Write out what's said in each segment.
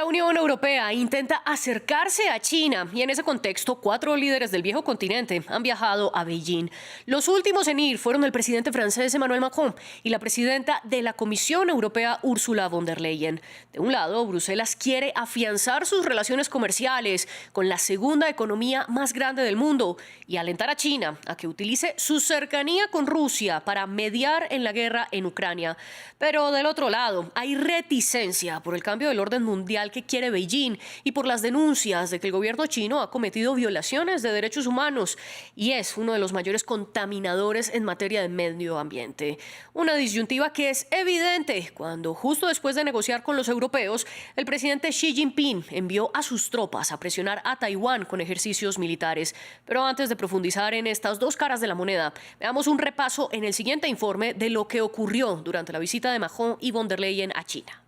La Unión Europea intenta acercarse a China y en ese contexto 4 líderes del viejo continente han viajado a Beijing. Los últimos en ir fueron el presidente francés Emmanuel Macron y la presidenta de la Comisión Europea Ursula von der Leyen. De un lado, Bruselas quiere afianzar sus relaciones comerciales con la segunda economía más grande del mundo y alentar a China a que utilice su cercanía con Rusia para mediar en la guerra en Ucrania. Pero del otro lado, hay reticencia por el cambio del orden mundial que quiere Beijing y por las denuncias de que el gobierno chino ha cometido violaciones de derechos humanos y es uno de los mayores contaminadores en materia de medio ambiente. Una disyuntiva que es evidente cuando, justo después de negociar con los europeos, el presidente Xi Jinping envió a sus tropas a presionar a Taiwán con ejercicios militares. Pero antes de profundizar en estas dos caras de la moneda, veamos un repaso en el siguiente informe de lo que ocurrió durante la visita de Macron y von der Leyen a China.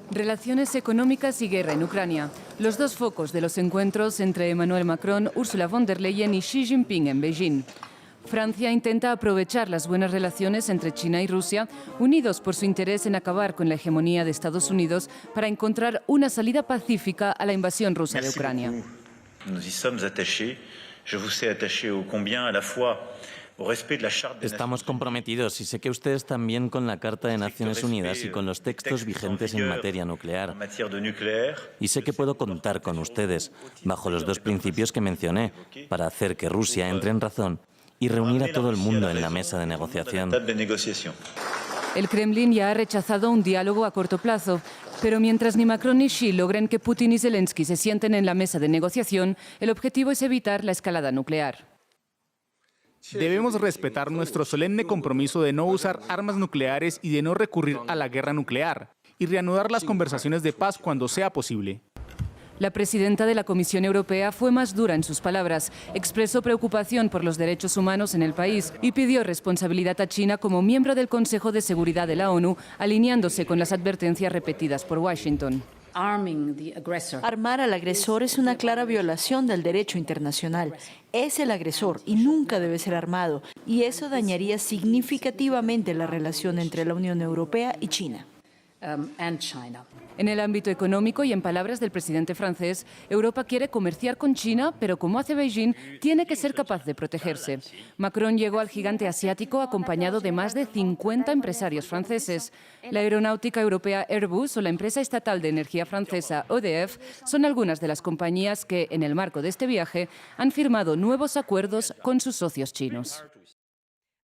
Relaciones económicas y guerra en Ucrania. Los dos focos de los encuentros entre Emmanuel Macron, Ursula von der Leyen y Xi Jinping en Beijing. Francia intenta aprovechar las buenas relaciones entre China y Rusia, unidos por su interés en acabar con la hegemonía de Estados Unidos, para encontrar una salida pacífica a la invasión rusa de Ucrania. Nous y sommes attachés. Je vous sais attaché ô combien à la fois. Estamos comprometidos y sé que ustedes también con la Carta de Naciones Unidas y con los textos vigentes en materia nuclear. Y sé que puedo contar con ustedes, bajo los dos principios que mencioné, para hacer que Rusia entre en razón y reunir a todo el mundo en la mesa de negociación. El Kremlin ya ha rechazado un diálogo a corto plazo, pero mientras ni Macron ni Xi logren que Putin y Zelensky se sienten en la mesa de negociación, el objetivo es evitar la escalada nuclear. Debemos respetar nuestro solemne compromiso de no usar armas nucleares y de no recurrir a la guerra nuclear, y reanudar las conversaciones de paz cuando sea posible. La presidenta de la Comisión Europea fue más dura en sus palabras, expresó preocupación por los derechos humanos en el país y pidió responsabilidad a China como miembro del Consejo de Seguridad de la ONU, alineándose con las advertencias repetidas por Washington. Armar al agresor es una clara violación del derecho internacional. Es el agresor y nunca debe ser armado, y eso dañaría significativamente la relación entre la Unión Europea y China. En el ámbito económico y en palabras del presidente francés, Europa quiere comerciar con China, pero como hace Beijing, tiene que ser capaz de protegerse. Macron llegó al gigante asiático acompañado de más de 50 empresarios franceses. La aeronáutica europea Airbus o la empresa estatal de energía francesa EDF son algunas de las compañías que, en el marco de este viaje, han firmado nuevos acuerdos con sus socios chinos.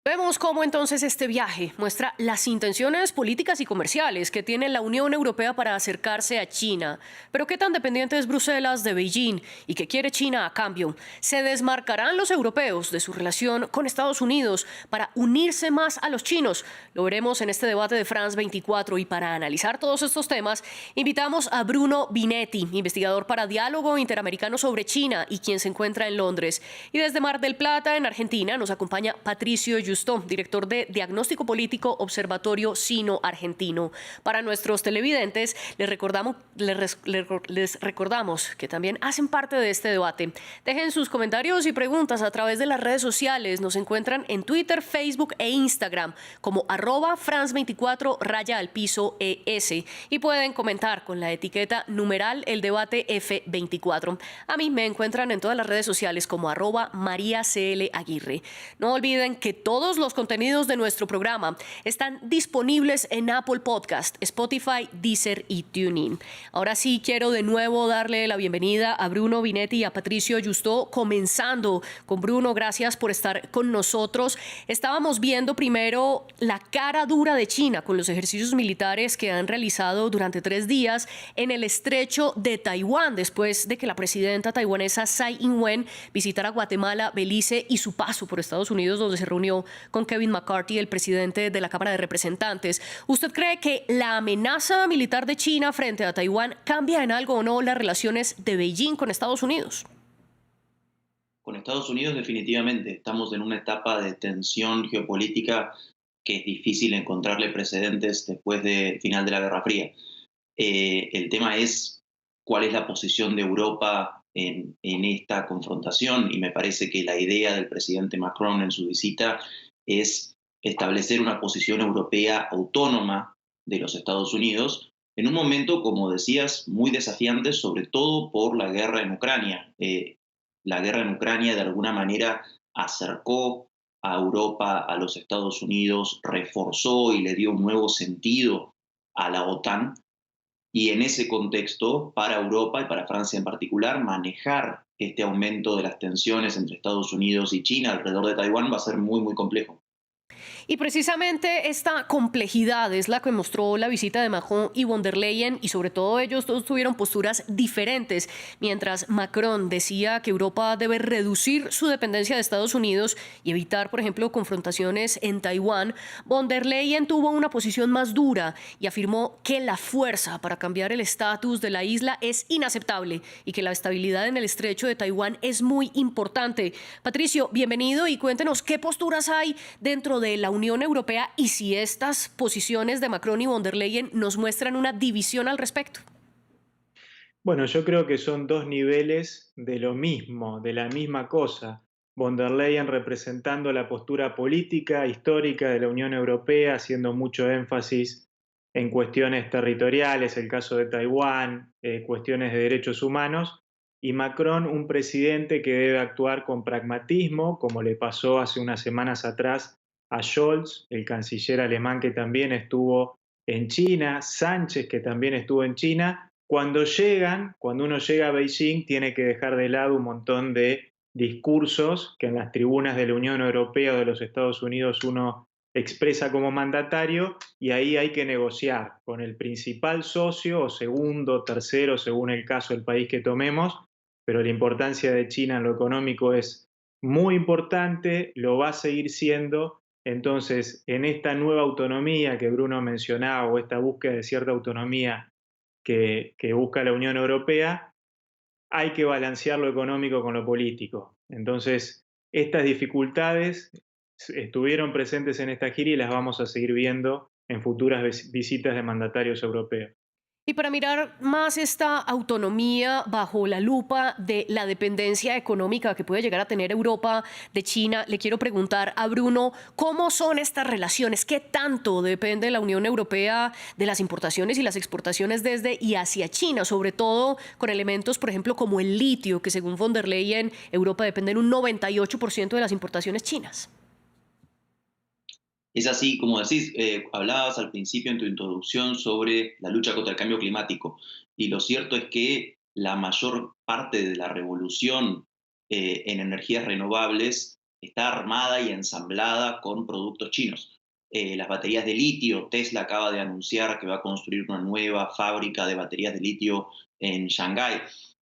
Vemos cómo entonces este viaje muestra las intenciones políticas y comerciales que tiene la Unión Europea para acercarse a China. Pero ¿qué tan dependiente es Bruselas de Beijing y qué quiere China a cambio? ¿Se desmarcarán los europeos de su relación con Estados Unidos para unirse más a los chinos? Lo veremos en este debate de France 24 y para analizar todos estos temas invitamos a Bruno Binetti, investigador para Diálogo Interamericano sobre China y quien se encuentra en Londres. Y desde Mar del Plata, en Argentina, nos acompaña Patricio Justo, director de Diagnóstico Político Observatorio Sino-Argentino. Para nuestros televidentes, les recordamos que también hacen parte de este debate. Dejen sus comentarios y preguntas a través de las redes sociales. Nos encuentran en Twitter, Facebook e Instagram como @France24_ES y pueden comentar con la etiqueta numeral el debate F24. A mí me encuentran en todas las redes sociales como @MariaCLAguirre. No olviden que todos los contenidos de nuestro programa están disponibles en Apple Podcast, Spotify, Deezer y TuneIn. Ahora sí quiero de nuevo darle la bienvenida a Bruno Binetti y a Patricio Justo, comenzando con Bruno. Gracias por estar con nosotros. Estábamos viendo primero la cara dura de China con los ejercicios militares que han realizado durante 3 días en el estrecho de Taiwán, después de que la presidenta taiwanesa Tsai Ing-wen visitara Guatemala, Belice y su paso por Estados Unidos, donde se reunió con Kevin McCarthy, el presidente de la Cámara de Representantes. ¿Usted cree que la amenaza militar de China frente a Taiwán cambia en algo o no las relaciones de Beijing con Estados Unidos? Con Estados Unidos definitivamente. Estamos en una etapa de tensión geopolítica que es difícil encontrarle precedentes después del final de la Guerra Fría. El tema es cuál es la posición de Europa en esta confrontación, y me parece que la idea del presidente Macron en su visita es establecer una posición europea autónoma de los Estados Unidos en un momento, como decías, muy desafiante, sobre todo por la guerra en Ucrania. La guerra en Ucrania de alguna manera acercó a Europa a los Estados Unidos, reforzó y le dio un nuevo sentido a la OTAN. Y en ese contexto, para Europa y para Francia en particular, manejar este aumento de las tensiones entre Estados Unidos y China alrededor de Taiwán va a ser muy, muy complejo. Y precisamente esta complejidad es la que mostró la visita de Macron y von der Leyen, y sobre todo ellos todos tuvieron posturas diferentes. Mientras Macron decía que Europa debe reducir su dependencia de Estados Unidos y evitar, por ejemplo, confrontaciones en Taiwán, von der Leyen tuvo una posición más dura y afirmó que la fuerza para cambiar el estatus de la isla es inaceptable y que la estabilidad en el estrecho de Taiwán es muy importante. Patricio, bienvenido y cuéntenos qué posturas hay dentro de la Unión Europea y si estas posiciones de Macron y von der Leyen nos muestran una división al respecto. Bueno, yo creo que son dos niveles de lo mismo, de la misma cosa. Von der Leyen representando la postura política, histórica de la Unión Europea, haciendo mucho énfasis en cuestiones territoriales, el caso de Taiwán, cuestiones de derechos humanos, y Macron, un presidente que debe actuar con pragmatismo, como le pasó hace unas semanas atrás a Scholz, el canciller alemán que también estuvo en China, Sánchez que también estuvo en China. Cuando uno llega a Beijing, tiene que dejar de lado un montón de discursos que en las tribunas de la Unión Europea o de los Estados Unidos uno expresa como mandatario, y ahí hay que negociar con el principal socio o segundo, tercero, según el caso del país que tomemos, pero la importancia de China en lo económico es muy importante, lo va a seguir siendo. Entonces, en esta nueva autonomía que Bruno mencionaba, o esta búsqueda de cierta autonomía que busca la Unión Europea, hay que balancear lo económico con lo político. Entonces, estas dificultades estuvieron presentes en esta gira y las vamos a seguir viendo en futuras visitas de mandatarios europeos. Y para mirar más esta autonomía bajo la lupa de la dependencia económica que puede llegar a tener Europa de China, le quiero preguntar a Bruno, ¿cómo son estas relaciones? ¿Qué tanto depende la Unión Europea de las importaciones y las exportaciones desde y hacia China? Sobre todo con elementos, por ejemplo, como el litio, que según von der Leyen, Europa depende en un 98% de las importaciones chinas. Es así, como decís, hablabas al principio en tu introducción sobre la lucha contra el cambio climático, y lo cierto es que la mayor parte de la revolución en energías renovables está armada y ensamblada con productos chinos. Las baterías de litio, Tesla acaba de anunciar que va a construir una nueva fábrica de baterías de litio en Shanghái.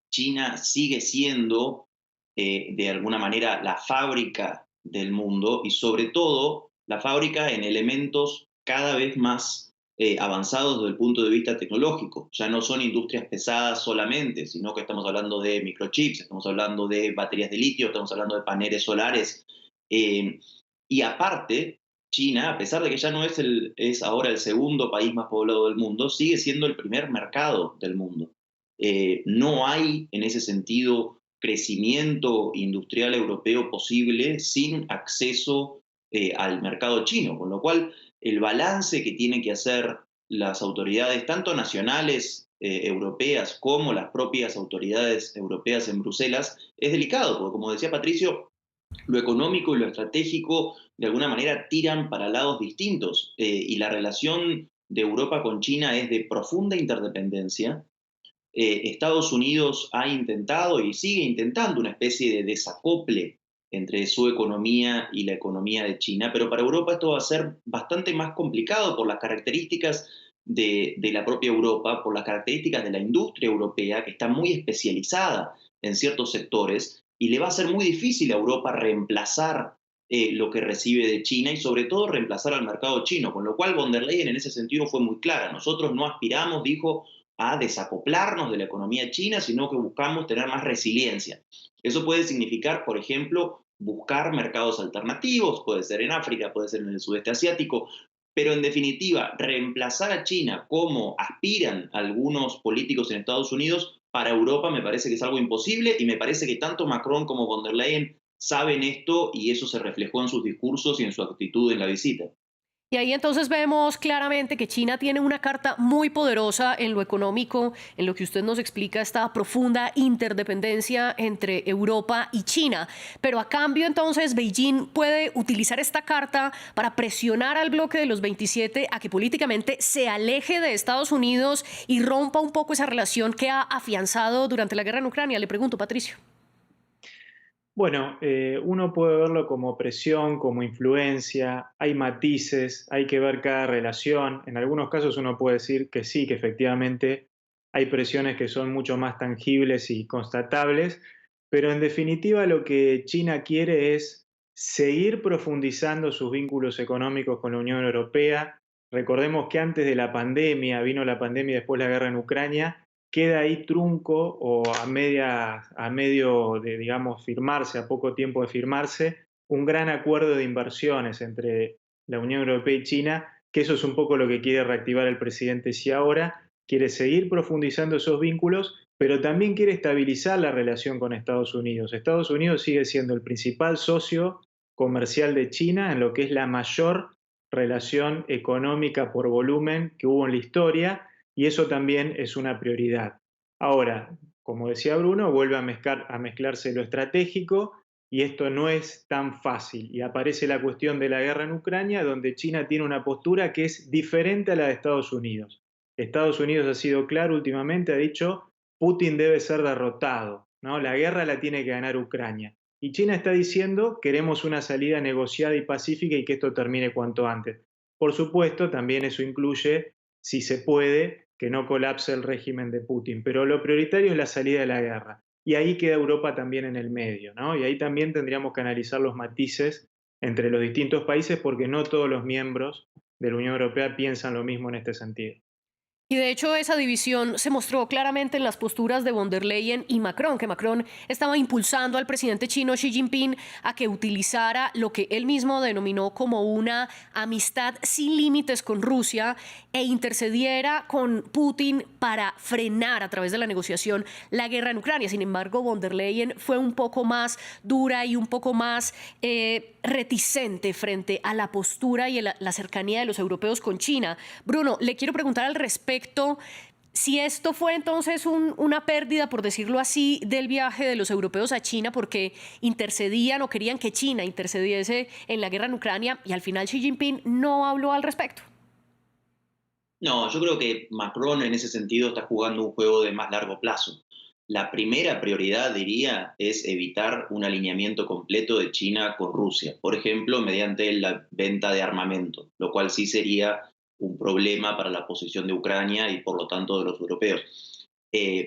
China sigue siendo, de alguna manera, la fábrica del mundo, y sobre todo la fábrica en elementos cada vez más avanzados desde el punto de vista tecnológico. Ya no son industrias pesadas solamente, sino que estamos hablando de microchips, estamos hablando de baterías de litio, estamos hablando de paneles solares. Y aparte, China, a pesar de que ya no es ahora el segundo país más poblado del mundo, sigue siendo el primer mercado del mundo. No hay, en ese sentido, crecimiento industrial europeo posible sin acceso al mercado chino, con lo cual el balance que tienen que hacer las autoridades, tanto nacionales europeas como las propias autoridades europeas en Bruselas, es delicado, porque como decía Patricio, lo económico y lo estratégico de alguna manera tiran para lados distintos, y la relación de Europa con China es de profunda interdependencia. Estados Unidos ha intentado y sigue intentando una especie de desacople entre su economía y la economía de China, pero para Europa esto va a ser bastante más complicado por las características de la propia Europa, por las características de la industria europea, que está muy especializada en ciertos sectores, y le va a ser muy difícil a Europa reemplazar lo que recibe de China y sobre todo reemplazar al mercado chino, con lo cual von der Leyen en ese sentido fue muy clara. Nosotros no aspiramos, dijo, a desacoplarnos de la economía china, sino que buscamos tener más resiliencia. Eso puede significar, por ejemplo, buscar mercados alternativos, puede ser en África, puede ser en el sudeste asiático, pero en definitiva, reemplazar a China como aspiran algunos políticos en Estados Unidos, para Europa me parece que es algo imposible, y me parece que tanto Macron como von der Leyen saben esto, y eso se reflejó en sus discursos y en su actitud en la visita. Y ahí entonces vemos claramente que China tiene una carta muy poderosa en lo económico, en lo que usted nos explica, esta profunda interdependencia entre Europa y China. Pero a cambio entonces Beijing puede utilizar esta carta para presionar al bloque de los 27 a que políticamente se aleje de Estados Unidos y rompa un poco esa relación que ha afianzado durante la guerra en Ucrania. Le pregunto, Patricio. Bueno, uno puede verlo como presión, como influencia, hay matices, hay que ver cada relación. En algunos casos uno puede decir que sí, que efectivamente hay presiones que son mucho más tangibles y constatables, pero en definitiva lo que China quiere es seguir profundizando sus vínculos económicos con la Unión Europea. Recordemos que antes de la pandemia, vino la pandemia y después la guerra en Ucrania, queda ahí trunco o a medio de, digamos, firmarse, a poco tiempo de firmarse, un gran acuerdo de inversiones entre la Unión Europea y China, que eso es un poco lo que quiere reactivar el presidente Xi ahora, quiere seguir profundizando esos vínculos, pero también quiere estabilizar la relación con Estados Unidos. Estados Unidos sigue siendo el principal socio comercial de China en lo que es la mayor relación económica por volumen que hubo en la historia, y eso también es una prioridad. Ahora, como decía Bruno, vuelve a mezclarse lo estratégico y esto no es tan fácil. Y aparece la cuestión de la guerra en Ucrania, donde China tiene una postura que es diferente a la de Estados Unidos. Estados Unidos ha sido claro últimamente, ha dicho, Putin debe ser derrotado, ¿no? La guerra la tiene que ganar Ucrania. Y China está diciendo, queremos una salida negociada y pacífica y que esto termine cuanto antes. Por supuesto, también eso incluye, si se puede, que no colapse el régimen de Putin, pero lo prioritario es la salida de la guerra. Y ahí queda Europa también en el medio, ¿no? Y ahí también tendríamos que analizar los matices entre los distintos países porque no todos los miembros de la Unión Europea piensan lo mismo en este sentido. Y de hecho esa división se mostró claramente en las posturas de von der Leyen y Macron, que Macron estaba impulsando al presidente chino Xi Jinping a que utilizara lo que él mismo denominó como una amistad sin límites con Rusia e intercediera con Putin para frenar a través de la negociación la guerra en Ucrania. Sin embargo, von der Leyen fue un poco más dura y un poco más reticente frente a la postura y la cercanía de los europeos con China. Bruno, le quiero preguntar al respecto si esto fue entonces una pérdida, por decirlo así, del viaje de los europeos a China porque intercedían o querían que China intercediese en la guerra en Ucrania y al final Xi Jinping no habló al respecto. No, yo creo que Macron en ese sentido está jugando un juego de más largo plazo. La primera prioridad, diría, es evitar un alineamiento completo de China con Rusia, por ejemplo, mediante la venta de armamento, lo cual sí sería un problema para la posición de Ucrania y por lo tanto de los europeos.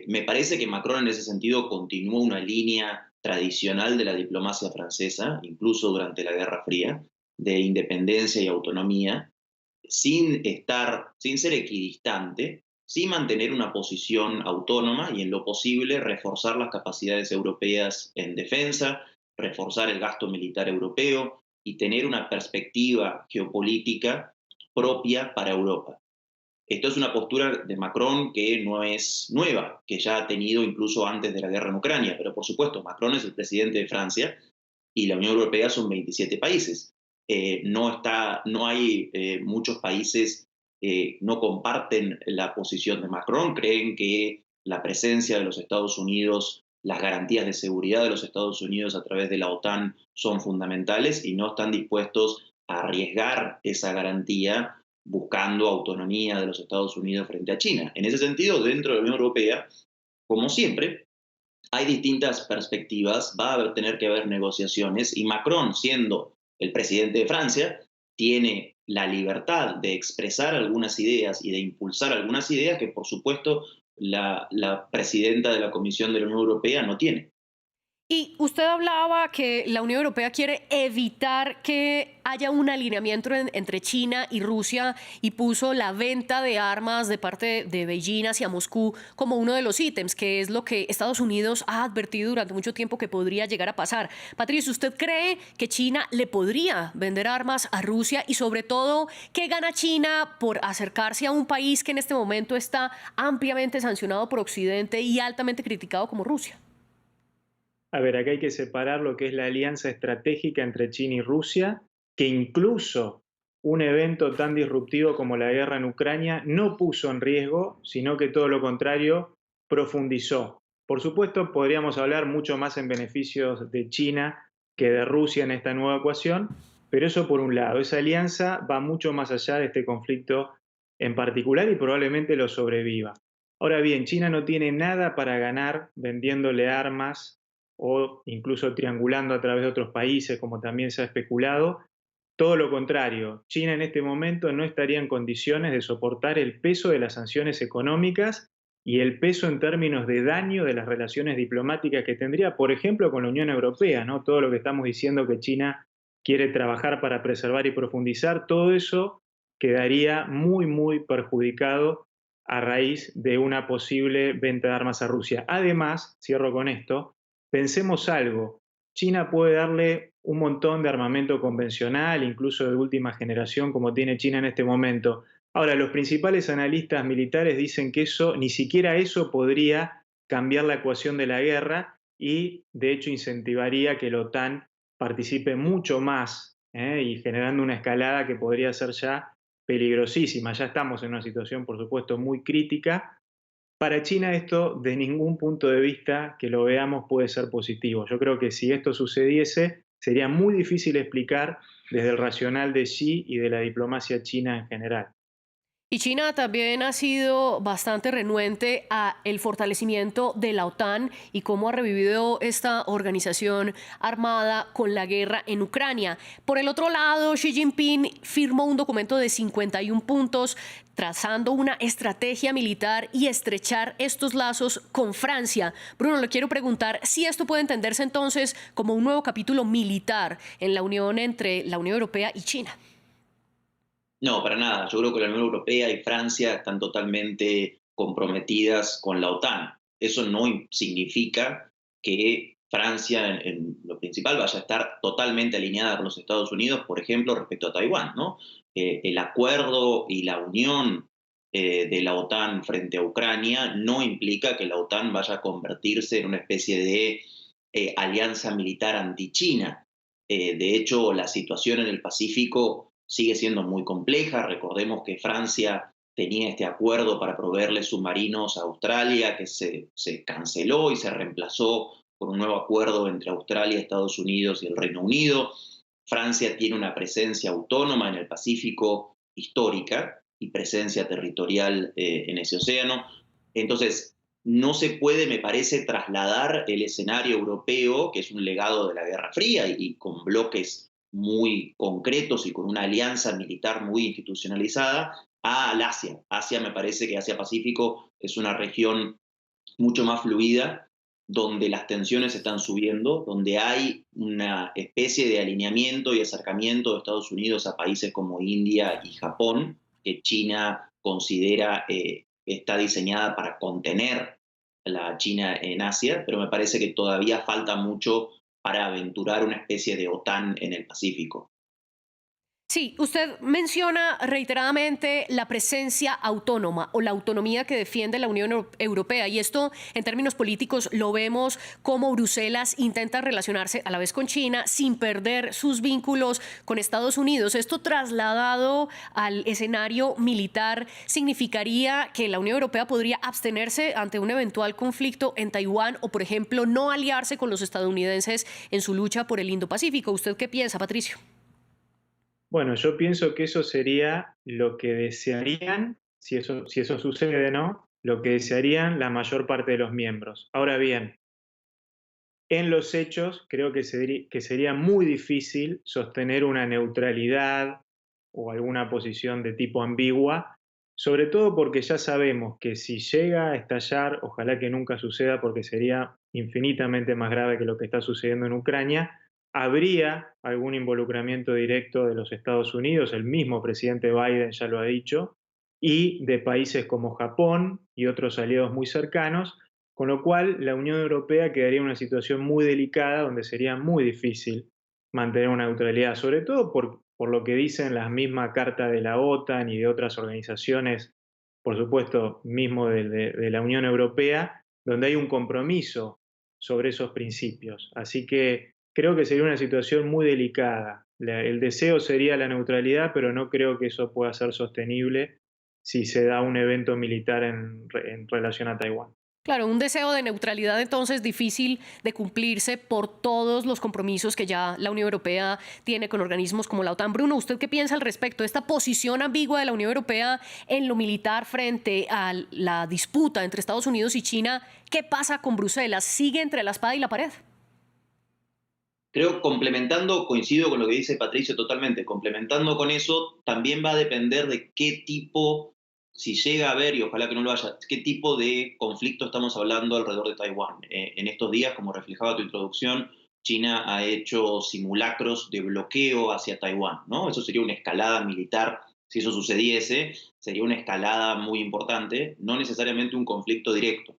Me parece que Macron en ese sentido continuó una línea tradicional de la diplomacia francesa, incluso durante la Guerra Fría, de independencia y autonomía, sin ser equidistante, sí mantener una posición autónoma y en lo posible reforzar las capacidades europeas en defensa, reforzar el gasto militar europeo y tener una perspectiva geopolítica propia para Europa. Esto es una postura de Macron que no es nueva, que ya ha tenido incluso antes de la guerra en Ucrania, pero por supuesto Macron es el presidente de Francia y la Unión Europea son 27 países. No hay muchos países que no comparten la posición de Macron, creen que la presencia de los Estados Unidos, las garantías de seguridad de los Estados Unidos a través de la OTAN son fundamentales y no están dispuestos a arriesgar esa garantía buscando autonomía de los Estados Unidos frente a China. En ese sentido, dentro de la Unión Europea, como siempre, hay distintas perspectivas, va a tener que haber negociaciones y Macron, siendo el presidente de Francia, tiene la libertad de expresar algunas ideas y de impulsar algunas ideas que, por supuesto, la presidenta de la Comisión de la Unión Europea no tiene. Y usted hablaba que la Unión Europea quiere evitar que haya un alineamiento entre China y Rusia y puso la venta de armas de parte de Beijing hacia Moscú como uno de los ítems, que es lo que Estados Unidos ha advertido durante mucho tiempo que podría llegar a pasar. Patricio, ¿usted cree que China le podría vender armas a Rusia? Y sobre todo, ¿qué gana China por acercarse a un país que en este momento está ampliamente sancionado por Occidente y altamente criticado como Rusia? A ver, acá hay que separar lo que es la alianza estratégica entre China y Rusia, que incluso un evento tan disruptivo como la guerra en Ucrania no puso en riesgo, sino que todo lo contrario, profundizó. Por supuesto, podríamos hablar mucho más en beneficios de China que de Rusia en esta nueva ecuación, pero eso por un lado. Esa alianza va mucho más allá de este conflicto en particular y probablemente lo sobreviva. Ahora bien, China no tiene nada para ganar vendiéndole armas o incluso triangulando a través de otros países, como también se ha especulado. Todo lo contrario, China en este momento no estaría en condiciones de soportar el peso de las sanciones económicas y el peso en términos de daño de las relaciones diplomáticas que tendría, por ejemplo, con la Unión Europea, ¿no? Todo lo que estamos diciendo que China quiere trabajar para preservar y profundizar, todo eso quedaría muy, muy perjudicado a raíz de una posible venta de armas a Rusia. Además, cierro con esto, pensemos algo, China puede darle un montón de armamento convencional, incluso de última generación, como tiene China en este momento. Ahora, los principales analistas militares dicen que eso, ni siquiera eso podría cambiar la ecuación de la guerra y, de hecho, incentivaría que la OTAN participe mucho más y generando una escalada que podría ser ya peligrosísima. Ya estamos en una situación, por supuesto, muy crítica. Para China esto, de ningún punto de vista que lo veamos, puede ser positivo. Yo creo que si esto sucediese, sería muy difícil explicar desde el racional de Xi y de la diplomacia china en general. Y China también ha sido bastante renuente a el fortalecimiento de la OTAN y cómo ha revivido esta organización armada con la guerra en Ucrania. Por el otro lado, Xi Jinping firmó un documento de 51 puntos trazando una estrategia militar y estrechar estos lazos con Francia. Bruno, le quiero preguntar si esto puede entenderse entonces como un nuevo capítulo militar en la unión entre la Unión Europea y China. No, para nada. Yo creo que la Unión Europea y Francia están totalmente comprometidas con la OTAN. Eso no significa que Francia, en lo principal, vaya a estar totalmente alineada con los Estados Unidos, por ejemplo, respecto a Taiwán, ¿no? El acuerdo y la unión de la OTAN frente a Ucrania no implica que la OTAN vaya a convertirse en una especie de alianza militar anti-China. De hecho, la situación en el Pacífico sigue siendo muy compleja. Recordemos que Francia tenía este acuerdo para proveerle submarinos a Australia, que se canceló y se reemplazó por un nuevo acuerdo entre Australia, Estados Unidos y el Reino Unido. Francia tiene una presencia autónoma en el Pacífico histórica y presencia territorial en ese océano. Entonces, no se puede, me parece, trasladar el escenario europeo, que es un legado de la Guerra Fría y con bloques muy concretos y con una alianza militar muy institucionalizada, al Asia. Asia, me parece que Asia-Pacífico es una región mucho más fluida, donde las tensiones están subiendo, donde hay una especie de alineamiento y acercamiento de Estados Unidos a países como India y Japón, que China considera está diseñada para contener la China en Asia, pero me parece que todavía falta mucho para aventurar una especie de OTAN en el Pacífico. Sí, usted menciona reiteradamente la presencia autónoma o la autonomía que defiende la Unión Europea, y esto en términos políticos lo vemos como Bruselas intenta relacionarse a la vez con China sin perder sus vínculos con Estados Unidos. Esto trasladado al escenario militar significaría que la Unión Europea podría abstenerse ante un eventual conflicto en Taiwán o, por ejemplo, no aliarse con los estadounidenses en su lucha por el Indo-Pacífico. ¿Usted qué piensa, Patricio? Bueno, yo pienso que eso sería lo que desearían, si eso sucede, ¿no? Lo que desearían la mayor parte de los miembros. Ahora bien, en los hechos creo que sería muy difícil sostener una neutralidad o alguna posición de tipo ambigua, sobre todo porque ya sabemos que si llega a estallar, ojalá que nunca suceda porque sería infinitamente más grave que lo que está sucediendo en Ucrania, habría algún involucramiento directo de los Estados Unidos, el mismo presidente Biden ya lo ha dicho, y de países como Japón y otros aliados muy cercanos, con lo cual la Unión Europea quedaría en una situación muy delicada donde sería muy difícil mantener una neutralidad, sobre todo por lo que dicen las mismas cartas de la OTAN y de otras organizaciones, por supuesto, mismo de la Unión Europea, donde hay un compromiso sobre esos principios. Así que creo que sería una situación muy delicada El deseo sería la neutralidad, pero no creo que eso pueda ser sostenible si se da un evento militar en relación a Taiwán. Claro, un deseo de neutralidad entonces difícil de cumplirse por todos los compromisos que ya la Unión Europea tiene con organismos como la OTAN. Bruno, ¿usted qué piensa al respecto de esta posición ambigua de la Unión Europea en lo militar frente a la disputa entre Estados Unidos y China? ¿Qué pasa con Bruselas? ¿Sigue entre la espada y la pared? Creo, complementando, coincido con lo que dice Patricio totalmente, complementando con eso, también va a depender de qué tipo, si llega a haber, y ojalá que no lo haya, qué tipo de conflicto estamos hablando alrededor de Taiwán. En estos días, como reflejaba tu introducción, China ha hecho simulacros de bloqueo hacia Taiwán, ¿no? Eso sería una escalada militar. Si eso sucediese, sería una escalada muy importante, no necesariamente un conflicto directo.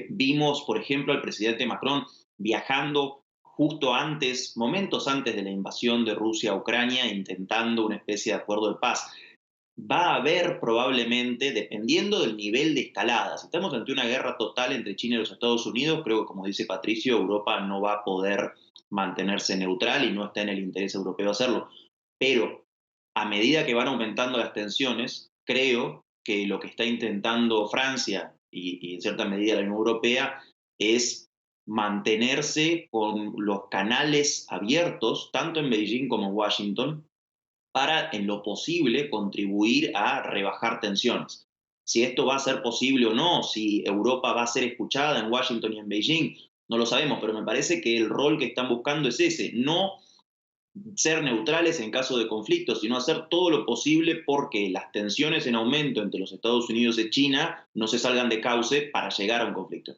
Vimos, por ejemplo, al presidente Macron viajando justo antes, momentos antes de la invasión de Rusia a Ucrania, intentando una especie de acuerdo de paz. Va a haber probablemente, dependiendo del nivel de escalada, si estamos ante una guerra total entre China y los Estados Unidos, creo que, como dice Patricio, Europa no va a poder mantenerse neutral y no está en el interés europeo hacerlo. Pero a medida que van aumentando las tensiones, creo que lo que está intentando Francia y en cierta medida la Unión Europea es mantenerse con los canales abiertos, tanto en Beijing como en Washington, para, en lo posible, contribuir a rebajar tensiones. Si esto va a ser posible o no, si Europa va a ser escuchada en Washington y en Beijing, no lo sabemos, pero me parece que el rol que están buscando es ese, no ser neutrales en caso de conflicto, sino hacer todo lo posible porque las tensiones en aumento entre los Estados Unidos y China no se salgan de cauce para llegar a un conflicto.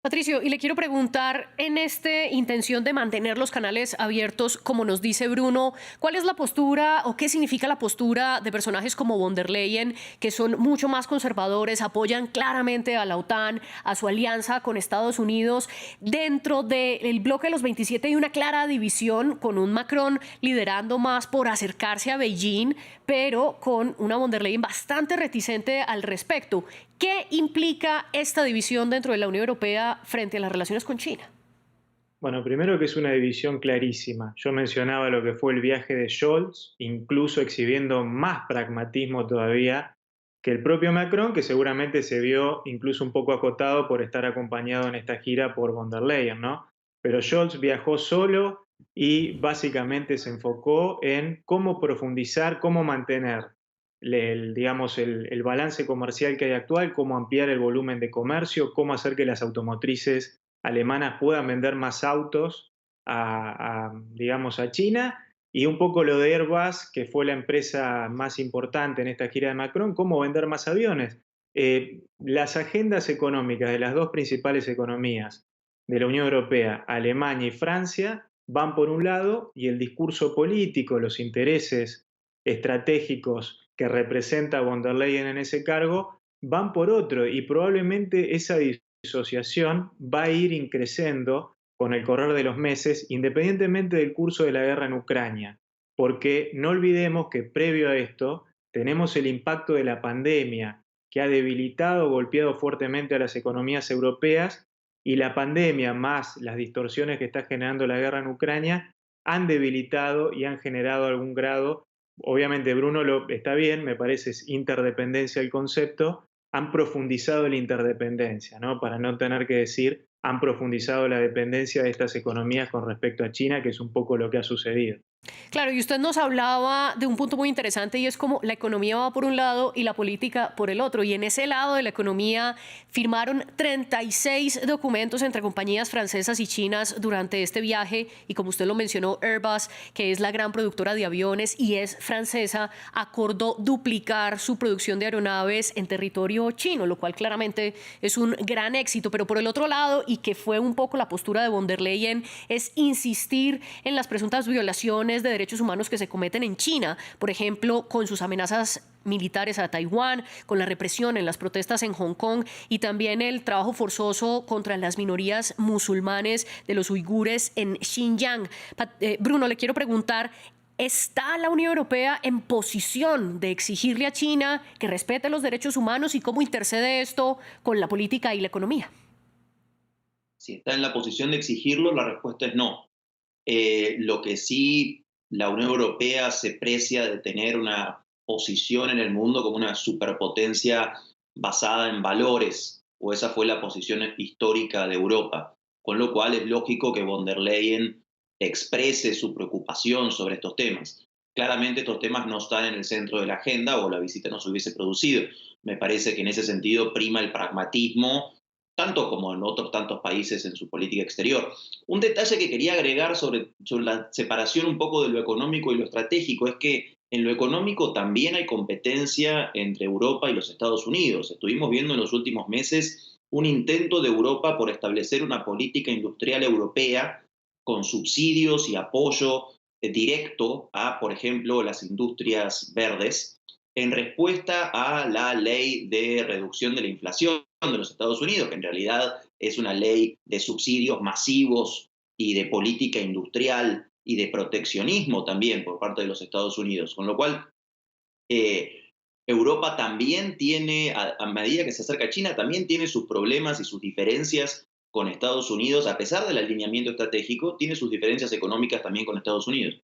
Patricio, y le quiero preguntar, en esta intención de mantener los canales abiertos, como nos dice Bruno, ¿cuál es la postura o qué significa la postura de personajes como von der Leyen, que son mucho más conservadores, apoyan claramente a la OTAN, a su alianza con Estados Unidos? Dentro del bloque de los 27 hay una clara división, con un Macron liderando más por acercarse a Beijing, pero con una von der Leyen bastante reticente al respecto. ¿Qué implica esta división dentro de la Unión Europea frente a las relaciones con China? Bueno, primero que es una división clarísima. Yo mencionaba lo que fue el viaje de Scholz, incluso exhibiendo más pragmatismo todavía que el propio Macron, que seguramente se vio incluso un poco acotado por estar acompañado en esta gira por von der Leyen, ¿no? Pero Scholz viajó solo y básicamente se enfocó en cómo profundizar, cómo mantener el balance comercial que hay actual, cómo ampliar el volumen de comercio, cómo hacer que las automotrices alemanas puedan vender más autos a China, y un poco lo de Airbus, que fue la empresa más importante en esta gira de Macron, cómo vender más aviones. Las agendas económicas de las dos principales economías de la Unión Europea, Alemania y Francia, van por un lado, y el discurso político, los intereses estratégicos que representa von der Leyen en ese cargo, van por otro, y probablemente esa disociación va a ir increciendo con el correr de los meses, independientemente del curso de la guerra en Ucrania, porque no olvidemos que previo a esto tenemos el impacto de la pandemia, que ha debilitado, golpeado fuertemente a las economías europeas, y la pandemia más las distorsiones que está generando la guerra en Ucrania han debilitado y han generado algún grado. Obviamente Bruno está bien, me parece es interdependencia el concepto, han profundizado la interdependencia, ¿no? Para no tener que decir han profundizado la dependencia de estas economías con respecto a China, que es un poco lo que ha sucedido. Claro, y usted nos hablaba de un punto muy interesante, y es como la economía va por un lado y la política por el otro. Y en ese lado de la economía firmaron 36 documentos entre compañías francesas y chinas durante este viaje. Y como usted lo mencionó, Airbus, que es la gran productora de aviones y es francesa, acordó duplicar su producción de aeronaves en territorio chino, lo cual claramente es un gran éxito. Pero por el otro lado, y que fue un poco la postura de von der Leyen, es insistir en las presuntas violaciones de derechos humanos que se cometen en China, por ejemplo, con sus amenazas militares a Taiwán, con la represión en las protestas en Hong Kong y también el trabajo forzoso contra las minorías musulmanes de los uigures en Xinjiang. Bruno, le quiero preguntar, ¿está la Unión Europea en posición de exigirle a China que respete los derechos humanos y cómo intercede esto con la política y la economía? Si está en la posición de exigirlo, la respuesta es no. Lo que sí, la Unión Europea se precia de tener una posición en el mundo como una superpotencia basada en valores, o esa fue la posición histórica de Europa, con lo cual es lógico que von der Leyen exprese su preocupación sobre estos temas. Claramente estos temas no están en el centro de la agenda o la visita no se hubiese producido. Me parece que en ese sentido prima el pragmatismo, tanto como en otros tantos países en su política exterior. Un detalle que quería agregar sobre la separación un poco de lo económico y lo estratégico es que en lo económico también hay competencia entre Europa y los Estados Unidos. Estuvimos viendo en los últimos meses un intento de Europa por establecer una política industrial europea con subsidios y apoyo directo a, por ejemplo, las industrias verdes, en respuesta a la ley de reducción de la inflación de los Estados Unidos, que en realidad es una ley de subsidios masivos y de política industrial y de proteccionismo también por parte de los Estados Unidos. Con lo cual, Europa también tiene, a medida que se acerca a China, también tiene sus problemas y sus diferencias con Estados Unidos, a pesar del alineamiento estratégico, tiene sus diferencias económicas también con Estados Unidos.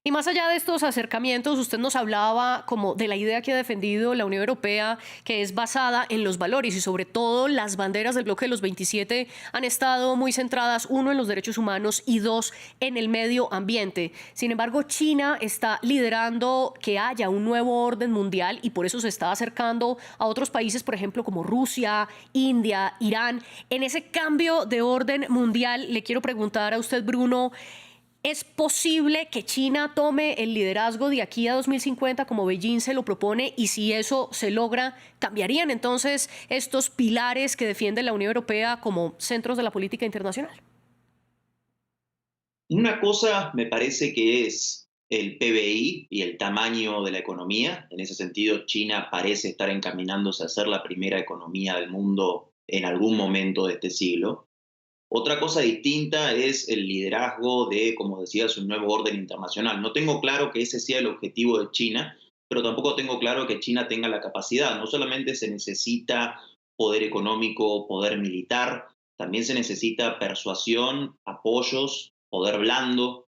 Y más allá de estos acercamientos, usted nos hablaba como de la idea que ha defendido la Unión Europea, que es basada en los valores y sobre todo las banderas del bloque de los 27 han estado muy centradas, uno, en los derechos humanos y dos, en el medio ambiente. Sin embargo, China está liderando que haya un nuevo orden mundial y por eso se está acercando a otros países, por ejemplo, como Rusia, India, Irán. En ese cambio de orden mundial, le quiero preguntar a usted, Bruno, ¿es posible que China tome el liderazgo de aquí a 2050 como Beijing se lo propone? Y si eso se logra, ¿cambiarían entonces estos pilares que defiende la Unión Europea como centros de la política internacional? Una cosa me parece que es el PBI y el tamaño de la economía. En ese sentido, China parece estar encaminándose a ser la primera economía del mundo en algún momento de este siglo. Otra cosa distinta es el liderazgo de, como decías, un nuevo orden internacional. No tengo claro que ese sea el objetivo de China, pero tampoco tengo claro que China tenga la capacidad. No solamente se necesita poder económico, poder militar, también se necesita persuasión, apoyos, poder blando,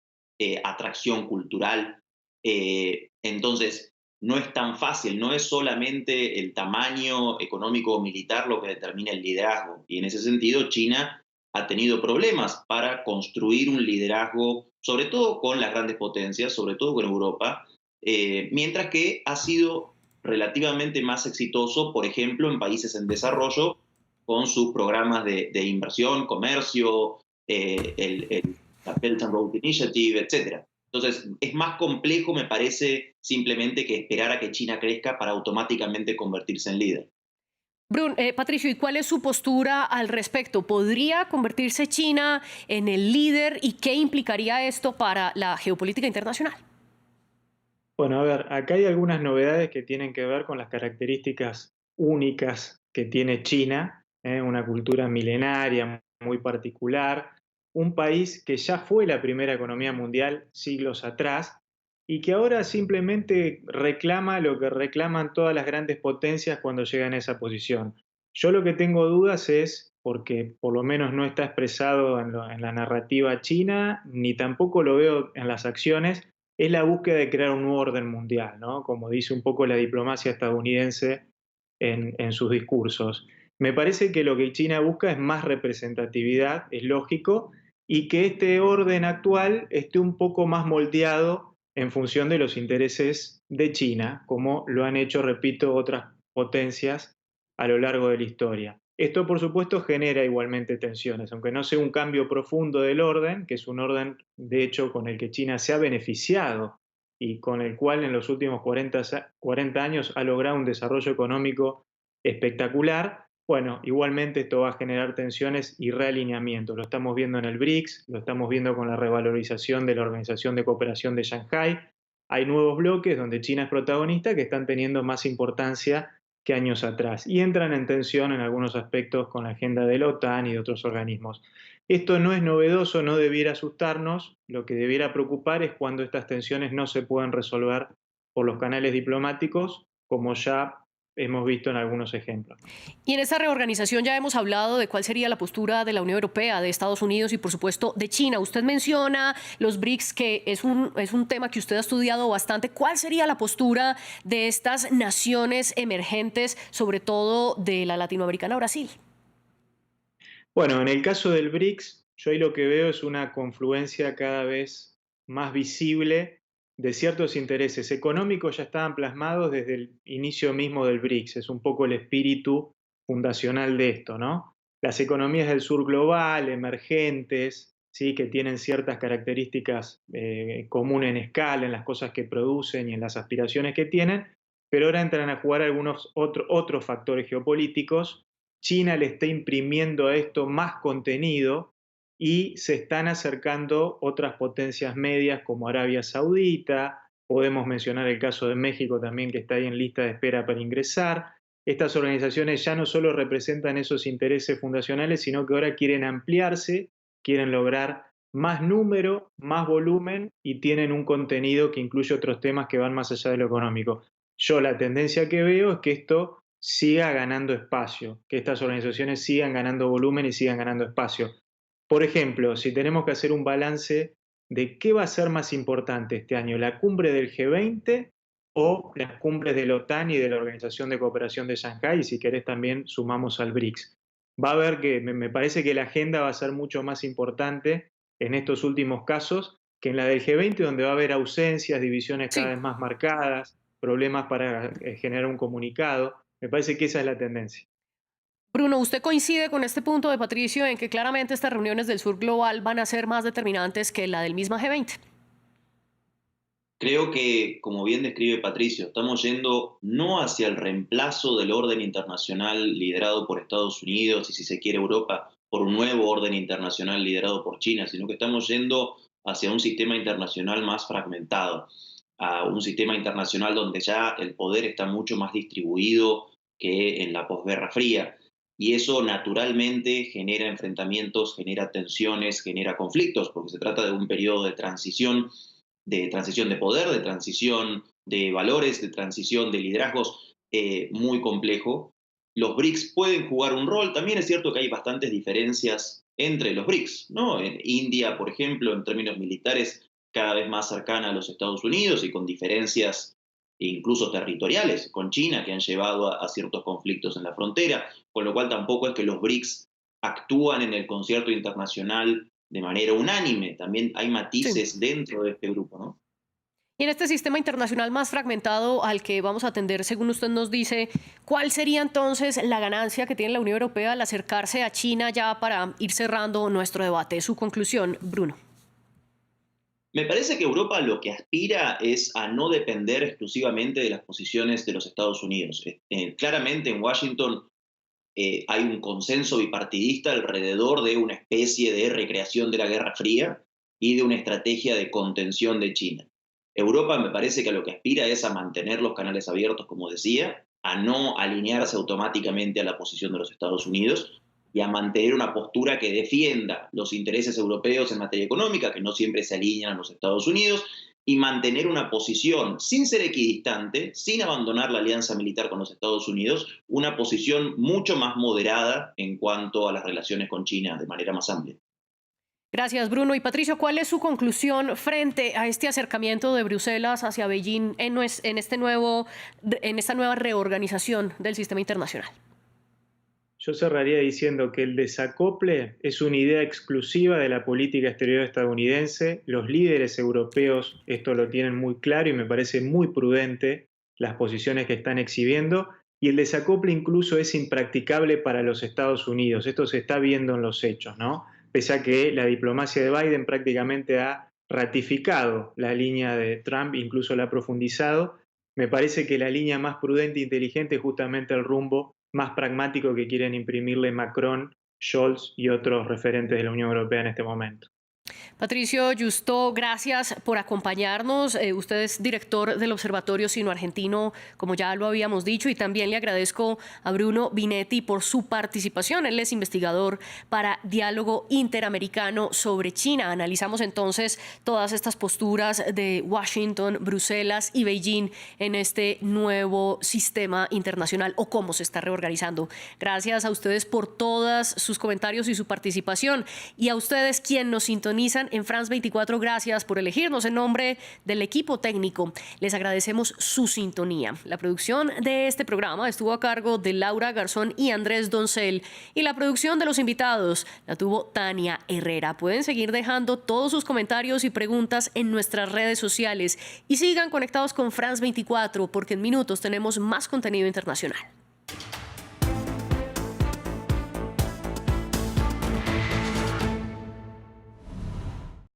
atracción cultural. Entonces, no es tan fácil, no es solamente el tamaño económico o militar lo que determina el liderazgo. Y en ese sentido, China ha tenido problemas para construir un liderazgo, sobre todo con las grandes potencias, sobre todo con Europa, mientras que ha sido relativamente más exitoso, por ejemplo, en países en desarrollo, con sus programas de inversión, comercio, la Belt and Road Initiative, etc. Entonces, es más complejo, me parece, simplemente que esperar a que China crezca para automáticamente convertirse en líder. Patricio, ¿y cuál es su postura al respecto? ¿Podría convertirse China en el líder y qué implicaría esto para la geopolítica internacional? Bueno, a ver, acá hay algunas novedades que tienen que ver con las características únicas que tiene China, una cultura milenaria muy particular, un país que ya fue la primera economía mundial siglos atrás y que ahora simplemente reclama lo que reclaman todas las grandes potencias cuando llegan a esa posición. Yo lo que tengo dudas es, porque por lo menos no está expresado en la narrativa china, ni tampoco lo veo en las acciones, es la búsqueda de crear un nuevo orden mundial, ¿no? Como dice un poco la diplomacia estadounidense en sus discursos. Me parece que lo que China busca es más representatividad, es lógico, y que este orden actual esté un poco más moldeado en función de los intereses de China, como lo han hecho, repito, otras potencias a lo largo de la historia. Esto, por supuesto, genera igualmente tensiones, aunque no sea un cambio profundo del orden, que es un orden, de hecho, con el que China se ha beneficiado y con el cual en los últimos 40 años ha logrado un desarrollo económico espectacular. Bueno, igualmente esto va a generar tensiones y realineamientos. Lo estamos viendo en el BRICS, lo estamos viendo con la revalorización de la Organización de Cooperación de Shanghái. Hay nuevos bloques donde China es protagonista que están teniendo más importancia que años atrás y entran en tensión en algunos aspectos con la agenda de la OTAN y de otros organismos. Esto no es novedoso, no debiera asustarnos. Lo que debiera preocupar es cuando estas tensiones no se pueden resolver por los canales diplomáticos, como ya hemos visto en algunos ejemplos. Y en esta reorganización ya hemos hablado de cuál sería la postura de la Unión Europea, de Estados Unidos y por supuesto de China. Usted menciona los BRICS, que es un tema que usted ha estudiado bastante. ¿Cuál sería la postura de estas naciones emergentes, sobre todo de la latinoamericana Brasil? Bueno, en el caso del BRICS, yo ahí lo que veo es una confluencia cada vez más visible de ciertos intereses económicos. Ya estaban plasmados desde el inicio mismo del BRICS, es un poco el espíritu fundacional de esto, ¿no? Las economías del sur global, emergentes, ¿sí? Que tienen ciertas características comunes en escala, en las cosas que producen y en las aspiraciones que tienen, pero ahora entran a jugar algunos otros factores geopolíticos. China le está imprimiendo a esto más contenido y se están acercando otras potencias medias como Arabia Saudita. Podemos mencionar el caso de México también, que está ahí en lista de espera para ingresar. Estas organizaciones ya no solo representan esos intereses fundacionales, sino que ahora quieren ampliarse, quieren lograr más número, más volumen y tienen un contenido que incluye otros temas que van más allá de lo económico. Yo la tendencia que veo es que esto siga ganando espacio, que estas organizaciones sigan ganando volumen y sigan ganando espacio. Por ejemplo, si tenemos que hacer un balance de qué va a ser más importante este año, la cumbre del G20 o las cumbres de la OTAN y de la Organización de Cooperación de Shanghái, y si querés también sumamos al BRICS. Va a ver que me parece que la agenda va a ser mucho más importante en estos últimos casos que en la del G20, donde va a haber ausencias, divisiones cada vez más marcadas, problemas para generar un comunicado. Me parece que esa es la tendencia. Bruno, ¿usted coincide con este punto de Patricio en que claramente estas reuniones del sur global van a ser más determinantes que la del mismo G20? Creo que, como bien describe Patricio, estamos yendo no hacia el reemplazo del orden internacional liderado por Estados Unidos y, si se quiere, Europa, por un nuevo orden internacional liderado por China, sino que estamos yendo hacia un sistema internacional más fragmentado, a un sistema internacional donde ya el poder está mucho más distribuido que en la posguerra fría. Y eso naturalmente genera enfrentamientos, genera tensiones, genera conflictos, porque se trata de un periodo de transición de poder, de transición de valores, de transición de liderazgos muy complejo. Los BRICS pueden jugar un rol. También es cierto que hay bastantes diferencias entre los BRICS, ¿no? En India, por ejemplo, en términos militares, cada vez más cercana a los Estados Unidos y con diferencias incluso territoriales con China que han llevado a ciertos conflictos en la frontera, con lo cual tampoco es que los BRICS actúan en el concierto internacional de manera unánime. También hay matices dentro de este grupo, ¿no? Y en este sistema internacional más fragmentado al que vamos a atender, según usted nos dice, ¿cuál sería entonces la ganancia que tiene la Unión Europea al acercarse a China ya para ir cerrando nuestro debate? Su conclusión, Bruno. Me parece que Europa lo que aspira es a no depender exclusivamente de las posiciones de los Estados Unidos. Claramente en Washington hay un consenso bipartidista alrededor de una especie de recreación de la Guerra Fría y de una estrategia de contención de China. Europa me parece que a lo que aspira es a mantener los canales abiertos, como decía, a no alinearse automáticamente a la posición de los Estados Unidos y a mantener una postura que defienda los intereses europeos en materia económica, que no siempre se alinean a los Estados Unidos, y mantener una posición, sin ser equidistante, sin abandonar la alianza militar con los Estados Unidos, una posición mucho más moderada en cuanto a las relaciones con China de manera más amplia. Gracias, Bruno. Y Patricio, ¿cuál es su conclusión frente a este acercamiento de Bruselas hacia Beijing en esta nueva reorganización del sistema internacional? Yo cerraría diciendo que el desacople es una idea exclusiva de la política exterior estadounidense. Los líderes europeos esto lo tienen muy claro y me parece muy prudente las posiciones que están exhibiendo. Y el desacople incluso es impracticable para los Estados Unidos. Esto se está viendo en los hechos, ¿no? Pese a que la diplomacia de Biden prácticamente ha ratificado la línea de Trump, incluso la ha profundizado, me parece que la línea más prudente e inteligente es justamente el rumbo más pragmático que quieren imprimirle Macron, Scholz y otros referentes de la Unión Europea en este momento. Patricio Justo, gracias por acompañarnos. Usted es director del Observatorio Sino-Argentino, como ya lo habíamos dicho, y también le agradezco a Bruno Binetti por su participación. Él es investigador para Diálogo Interamericano sobre China. Analizamos entonces todas estas posturas de Washington, Bruselas y Beijing en este nuevo sistema internacional o cómo se está reorganizando. Gracias a ustedes por todos sus comentarios y su participación. Y a ustedes, quienes nos sintonizan en France 24, gracias por elegirnos. En nombre del equipo técnico, les agradecemos su sintonía. La producción de este programa estuvo a cargo de Laura Garzón y Andrés Doncel, y la producción de los invitados la tuvo Tania Herrera. Pueden seguir dejando todos sus comentarios y preguntas en nuestras redes sociales y sigan conectados con France 24, porque en minutos tenemos más contenido internacional.